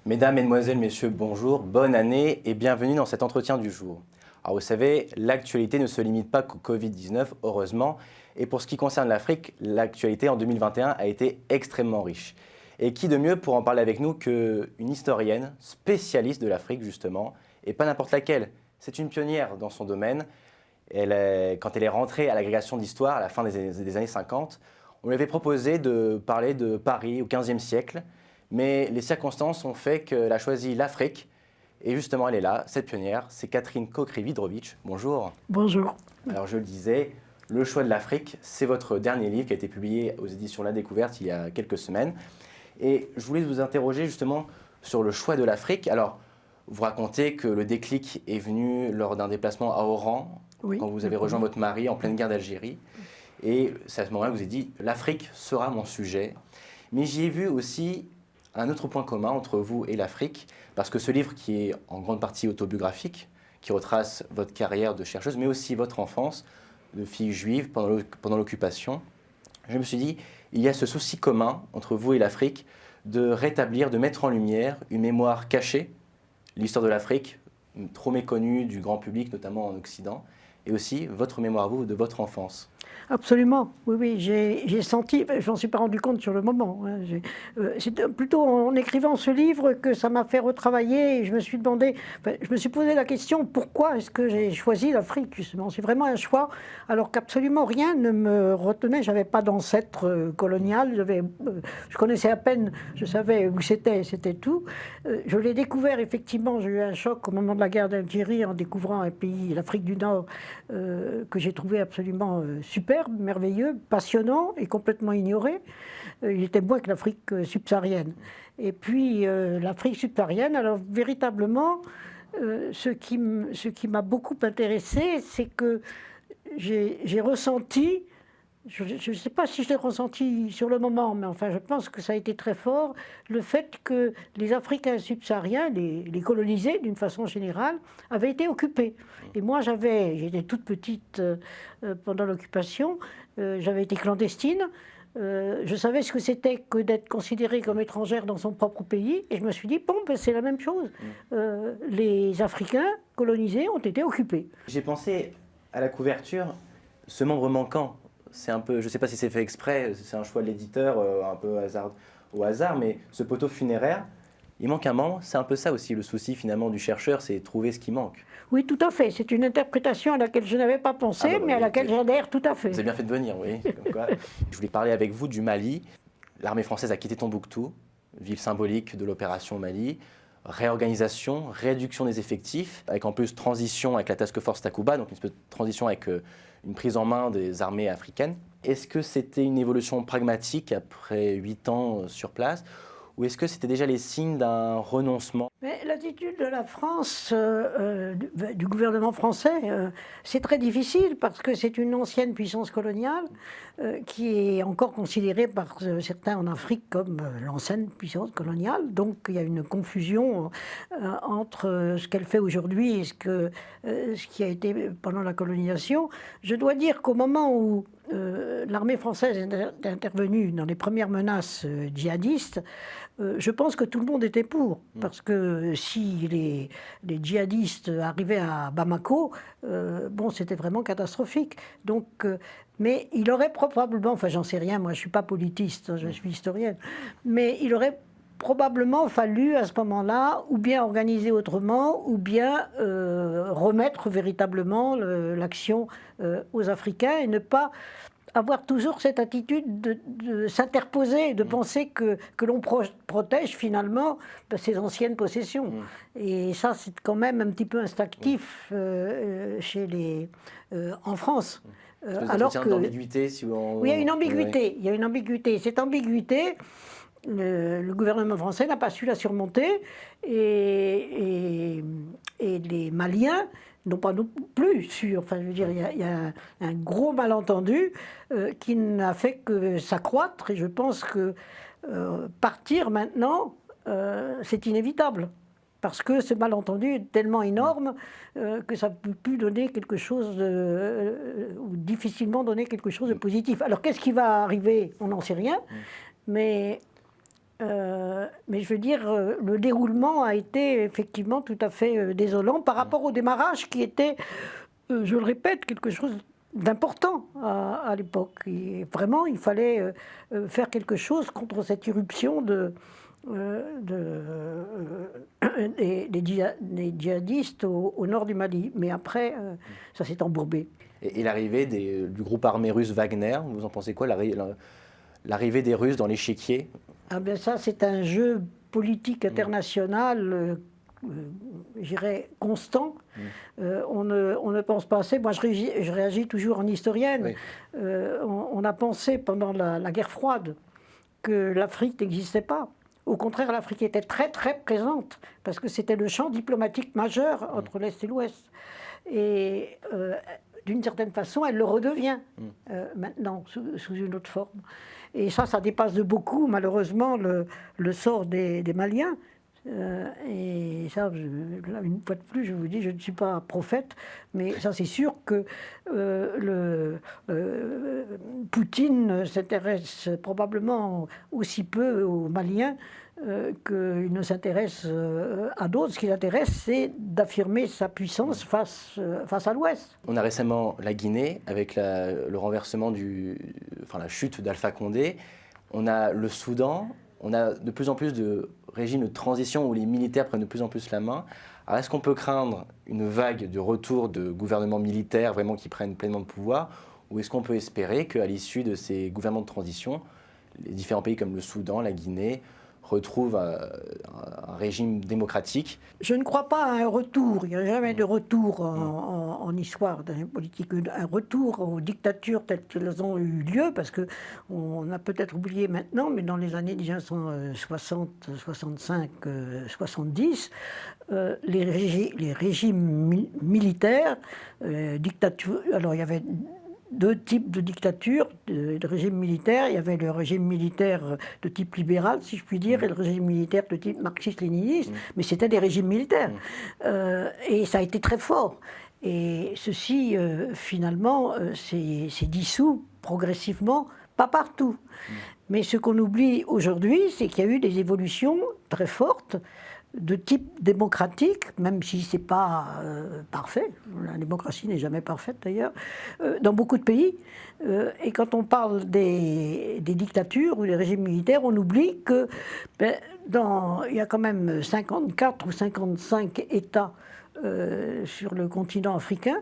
Mesdames, Mesdemoiselles, Messieurs, bonjour, bonne année et bienvenue dans cet entretien du jour. Alors vous savez, l'actualité ne se limite pas qu'au Covid-19, heureusement, et pour ce qui concerne l'Afrique, l'actualité en 2021 a été extrêmement riche. Et qui de mieux pour en parler avec nous qu'une historienne, spécialiste de l'Afrique justement, et pas n'importe laquelle. C'est une pionnière dans son domaine. Quand elle est rentrée à l'agrégation d'histoire à la fin des années 50, on lui avait proposé de parler de Paris au XVe siècle, mais les circonstances ont fait qu'elle a choisi l'Afrique. Et justement, elle est là, cette pionnière, c'est Catherine Cockry-Witrovich. Bonjour. Bonjour. Alors je le disais, Le choix de l'Afrique, c'est votre dernier livre qui a été publié aux éditions La Découverte il y a quelques semaines. Et je voulais vous interroger justement sur le choix de l'Afrique. Alors, vous racontez que le déclic est venu lors d'un déplacement à Oran, Oui, quand vous avez rejoint votre mari en pleine guerre d'Algérie. Et c'est à ce moment-là que vous avez dit « l'Afrique sera mon sujet ». Mais j'y ai vu aussi un autre point commun entre vous et l'Afrique, parce que ce livre qui est en grande partie autobiographique, qui retrace votre carrière de chercheuse, mais aussi votre enfance de fille juive pendant l'occupation, je me suis dit, il y a ce souci commun entre vous et l'Afrique de rétablir, de mettre en lumière une mémoire cachée, l'histoire de l'Afrique, trop méconnue du grand public, notamment en Occident, et aussi votre mémoire à vous de votre enfance. Absolument, oui, oui, j'ai senti, je m'en suis pas rendu compte sur le moment. Hein, c'est plutôt en écrivant ce livre que ça m'a fait retravailler et je me suis demandé, je me suis posé la question, pourquoi est-ce que j'ai choisi l'Afrique justement? C'est vraiment un choix, alors qu'absolument rien ne me retenait, j'avais pas d'ancêtre colonial, je connaissais à peine, je savais où c'était tout. Je l'ai découvert effectivement, j'ai eu un choc au moment de la guerre d'Algérie en découvrant un pays, l'Afrique du Nord, que j'ai trouvé absolument superbe, merveilleux, passionnant et complètement ignoré. Il était moins que l'Afrique subsaharienne. Et puis l'Afrique subsaharienne, alors véritablement, ce qui m'a beaucoup intéressé, c'est que j'ai ressenti, je ne sais pas si je l'ai ressenti sur le moment, mais enfin je pense que ça a été très fort, le fait que les Africains subsahariens, les colonisés d'une façon générale, avaient été occupés. Et moi j'étais toute petite pendant l'occupation, j'avais été clandestine, je savais ce que c'était que d'être considérée comme étrangère dans son propre pays, et je me suis dit, bon, ben, c'est la même chose. Les Africains colonisés ont été occupés. J'ai pensé à la couverture, ce membre manquant. C'est un peu, je ne sais pas si c'est fait exprès, c'est un choix de l'éditeur, un peu au hasard, mais ce poteau funéraire, il manque un membre. C'est un peu ça aussi le souci finalement du chercheur, c'est trouver ce qui manque. Oui, tout à fait. C'est une interprétation à laquelle je n'avais pas pensé, mais à laquelle j'adhère tout à fait. Vous avez bien fait de venir, oui. Comme quoi. Je voulais parler avec vous du Mali. L'armée française a quitté Tombouctou, ville symbolique de l'opération au Mali. Réorganisation, réduction des effectifs, avec en plus transition avec la Task Force Takuba, donc une espèce de transition avec une prise en main des armées africaines. Est-ce que c'était une évolution pragmatique après 8 ans sur place, ou est-ce que c'était déjà les signes d'un renoncement? L'attitude de la France, du gouvernement français, c'est très difficile parce que c'est une ancienne puissance coloniale qui est encore considérée par certains en Afrique comme l'ancienne puissance coloniale. Donc il y a une confusion entre ce qu'elle fait aujourd'hui et ce qui a été pendant la colonisation. Je dois dire qu'au moment où l'armée française est intervenue dans les premières menaces djihadistes, je pense que tout le monde était pour, parce que si les djihadistes arrivaient à Bamako, bon, c'était vraiment catastrophique. Donc, mais il aurait probablement, enfin j'en sais rien, moi je ne suis pas politiste, hein, je suis historienne, mais il aurait probablement fallu à ce moment-là ou bien organiser autrement ou bien remettre véritablement l'action aux Africains et ne pas avoir toujours cette attitude de s'interposer, de penser que l'on protège finalement ses anciennes possessions. Et ça, c'est quand même un petit peu instinctif en France. Alors que d'ambiguïté, si on... Oui, il y a une ambiguïté. Il y a une ambiguïté. Cette ambiguïté, le gouvernement français n'a pas su la surmonter et les Maliens n'ont pas non plus su. Enfin, je veux dire, il y a un gros malentendu qui n'a fait que s'accroître. Et je pense que partir maintenant, c'est inévitable. Parce que ce malentendu est tellement énorme que ça ne peut plus donner quelque chose ou difficilement donner quelque chose de positif. Alors qu'est-ce qui va arriver? On n'en sait rien. Mais Mais je veux dire, le déroulement a été effectivement tout à fait désolant par rapport au démarrage qui était, je le répète, quelque chose d'important à l'époque. Et vraiment, il fallait faire quelque chose contre cette irruption des djihadistes au nord du Mali. Mais après, ça s'est embourbé. Et l'arrivée du groupe armé russe Wagner, vous en pensez quoi, l'arrivée des Russes dans l'échiquier? Ah ben ça, c'est un jeu politique international, je dirais, constant. On ne pense pas assez. Moi, je réagis toujours en historienne. Oui. On a pensé pendant la guerre froide que l'Afrique n'existait pas. Au contraire, l'Afrique était très très présente parce que c'était le champ diplomatique majeur entre l'Est et l'Ouest. Et d'une certaine façon, elle le redevient maintenant sous une autre forme. Et ça dépasse de beaucoup, malheureusement, le sort des Maliens. Et ça, là, une fois de plus, je vous dis, je ne suis pas prophète, mais ça, c'est sûr que Poutine s'intéresse probablement aussi peu aux Maliens qu'il ne s'intéresse à d'autres. Ce qui l'intéresse, c'est d'affirmer sa puissance face à l'Ouest. On a récemment la Guinée, avec le renversement la chute d'Alpha Condé. On a le Soudan. On a de plus en plus de régimes de transition où les militaires prennent de plus en plus la main. Alors est-ce qu'on peut craindre une vague de retour de gouvernements militaires vraiment qui prennent pleinement le pouvoir, ou est-ce qu'on peut espérer qu'à l'issue de ces gouvernements de transition, les différents pays comme le Soudan, la Guinée, retrouvent un régime démocratique? Je ne crois pas à un retour. Il n'y a jamais de retour en histoire dans la politique. Un retour aux dictatures telles qu'elles ont eu lieu, parce qu'on a peut-être oublié maintenant, mais dans les années 1960, 65, 70, les régimes militaires, dictatures. Alors il y avait deux types de dictatures, de régime militaire. Il y avait le régime militaire de type libéral, si je puis dire, et le régime militaire de type marxiste-léniniste, mais c'était des régimes militaires. Et ça a été très fort. Et ceci, finalement, s'est dissous progressivement, pas partout. Mais ce qu'on oublie aujourd'hui, c'est qu'il y a eu des évolutions très fortes de type démocratique, même si ce n'est pas parfait, la démocratie n'est jamais parfaite d'ailleurs, dans beaucoup de pays. Et quand on parle des dictatures ou des régimes militaires, on oublie que il y a quand même 54 ou 55 États sur le continent africain,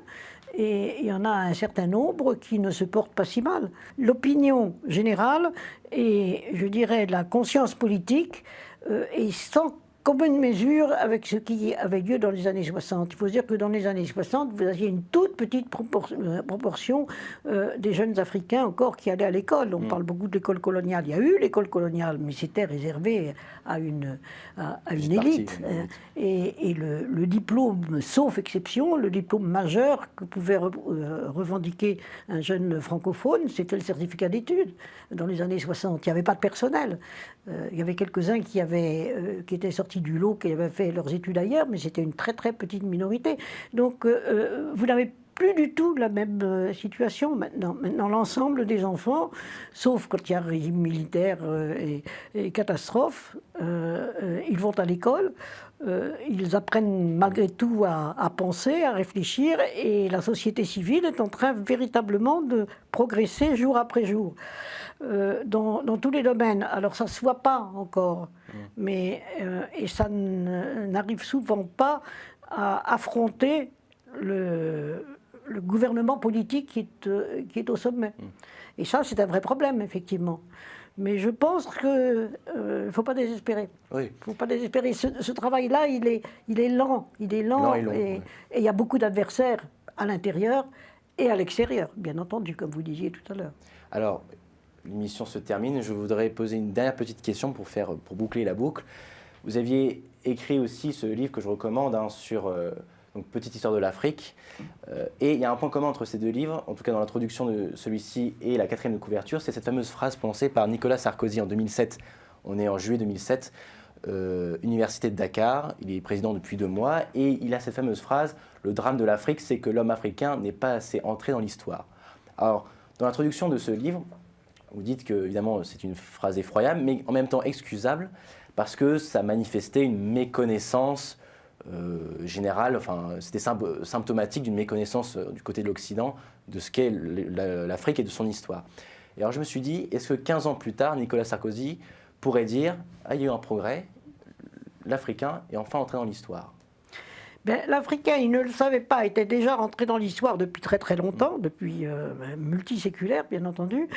et il y en a un certain nombre qui ne se portent pas si mal. L'opinion générale et, je dirais, la conscience politique est sans commune mesure avec ce qui avait lieu dans les années 60. Il faut dire que dans les années 60, vous aviez une toute petite proportion des jeunes Africains encore qui allaient à l'école. On parle beaucoup de l'école coloniale. Il y a eu l'école coloniale, mais c'était réservé à une élite. Et le diplôme, sauf exception, le diplôme majeur que pouvait revendiquer un jeune francophone, c'était le certificat d'études. Dans les années 60, il n'y avait pas de personnel. Il y avait quelques-uns qui étaient sortis du lot, qui avaient fait leurs études ailleurs, mais c'était une très très petite minorité. Donc vous n'avez plus du tout la même situation maintenant. Maintenant, l'ensemble des enfants, sauf quand il y a un régime militaire et catastrophe, ils vont à l'école, ils apprennent malgré tout à penser, à réfléchir, et la société civile est en train véritablement de progresser jour après jour. Dans tous les domaines. Alors ça ne se voit pas encore, mais et ça n'arrive souvent pas à affronter le gouvernement politique qui est au sommet. Et ça, c'est un vrai problème, effectivement. Mais je pense qu'il ne faut pas désespérer. Oui. Il ne faut pas désespérer. Ce travail-là, il est lent. Il est lent, et il y a beaucoup d'adversaires à l'intérieur et à l'extérieur, bien entendu, comme vous disiez tout à l'heure. Alors, l'émission se termine. Je voudrais poser une dernière petite question pour boucler la boucle. Vous aviez écrit aussi ce livre que je recommande sur donc Petite histoire de l'Afrique. Et il y a un point commun entre ces deux livres, en tout cas dans l'introduction de celui-ci et la quatrième de couverture, c'est cette fameuse phrase prononcée par Nicolas Sarkozy en 2007. On est en juillet 2007, Université de Dakar. Il est président depuis 2 mois et il a cette fameuse phrase « Le drame de l'Afrique, c'est que l'homme africain n'est pas assez entré dans l'histoire ». Alors, dans l'introduction de ce livre, Vous dites que, évidemment, c'est une phrase effroyable, mais en même temps excusable, parce que ça manifestait une méconnaissance générale, enfin, c'était symptomatique d'une méconnaissance du côté de l'Occident de ce qu'est l'Afrique et de son histoire. Et alors je me suis dit, est-ce que 15 ans plus tard, Nicolas Sarkozy pourrait dire « Ah, il y a eu un progrès, l'Africain est enfin entré dans l'histoire ». Ben, l'Africain, il ne le savait pas, était déjà rentré dans l'histoire depuis très très longtemps, depuis multiséculaire bien entendu.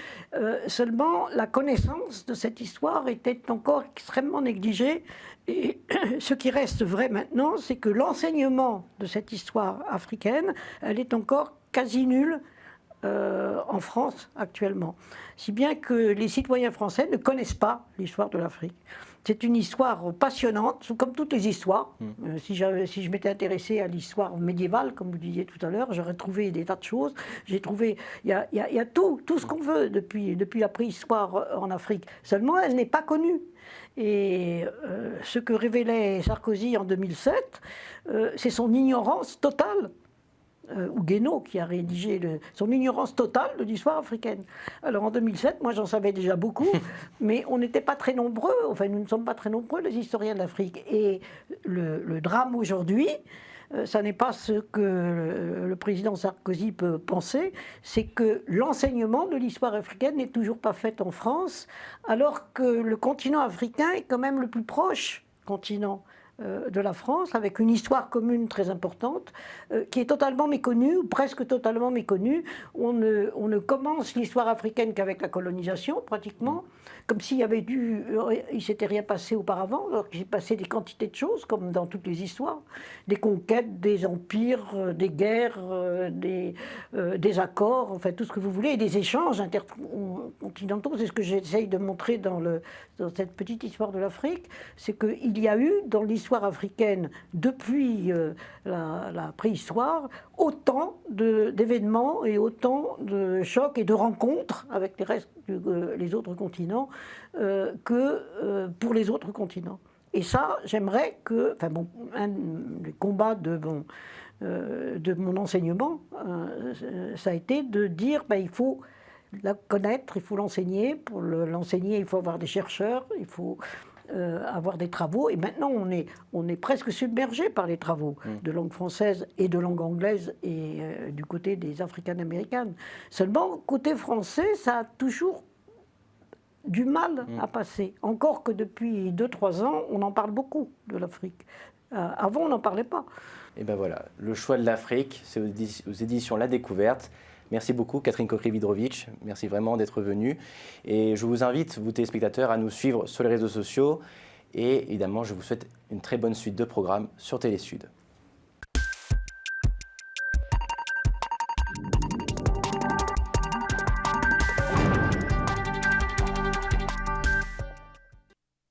Seulement, la connaissance de cette histoire était encore extrêmement négligée. Et ce qui reste vrai maintenant, c'est que l'enseignement de cette histoire africaine, elle est encore quasi nulle en France actuellement. Si bien que les citoyens français ne connaissent pas l'histoire de l'Afrique. C'est une histoire passionnante, comme toutes les histoires. Si je m'étais intéressé à l'histoire médiévale, comme vous disiez tout à l'heure, j'aurais trouvé des tas de choses. J'ai trouvé, il y a tout ce qu'on veut depuis la préhistoire en Afrique. Seulement, elle n'est pas connue. Et ce que révélait Sarkozy en 2007, c'est son ignorance totale. Ou Guénaud qui a rédigé son ignorance totale de l'histoire africaine. Alors en 2007, moi j'en savais déjà beaucoup, mais on n'était pas très nombreux, enfin nous ne sommes pas très nombreux les historiens d'Afrique. Et le drame aujourd'hui, ça n'est pas ce que le président Sarkozy peut penser, c'est que l'enseignement de l'histoire africaine n'est toujours pas fait en France, alors que le continent africain est quand même le plus proche continent de la France, avec une histoire commune très importante, qui est totalement méconnue, ou presque totalement méconnue. On ne commence l'histoire africaine qu'avec la colonisation, pratiquement, comme s'il y avait il s'était rien passé auparavant, alors qu'il s'est passé des quantités de choses, comme dans toutes les histoires, des conquêtes, des empires, des guerres, des accords, enfin tout ce que vous voulez, et des échanges intercontinentaux. C'est ce que j'essaye de montrer dans cette petite histoire de l'Afrique, c'est qu'il y a eu dans l'histoire africaine, depuis la préhistoire, autant d'événements et autant de chocs et de rencontres avec les autres continents que pour les autres continents. Et ça, j'aimerais que, enfin bon, un des combats de mon enseignement, ça a été de dire, ben, il faut la connaître, il faut l'enseigner. Pour l'enseigner, il faut avoir des chercheurs, il faut avoir des travaux. Et maintenant, on est presque submergé par les travaux de langue française et de langue anglaise et du côté des africaines-américaines. Seulement, côté français, ça a toujours du mal à passer. Encore que depuis 2-3 ans, on en parle beaucoup de l'Afrique. Avant, on n'en parlait pas. Et ben voilà, le choix de l'Afrique, c'est aux éditions La Découverte. Merci beaucoup Catherine Cockry-Vidrovitch, merci vraiment d'être venue. Et je vous invite, vous téléspectateurs, à nous suivre sur les réseaux sociaux. Et évidemment, je vous souhaite une très bonne suite de programmes sur Télé Sud.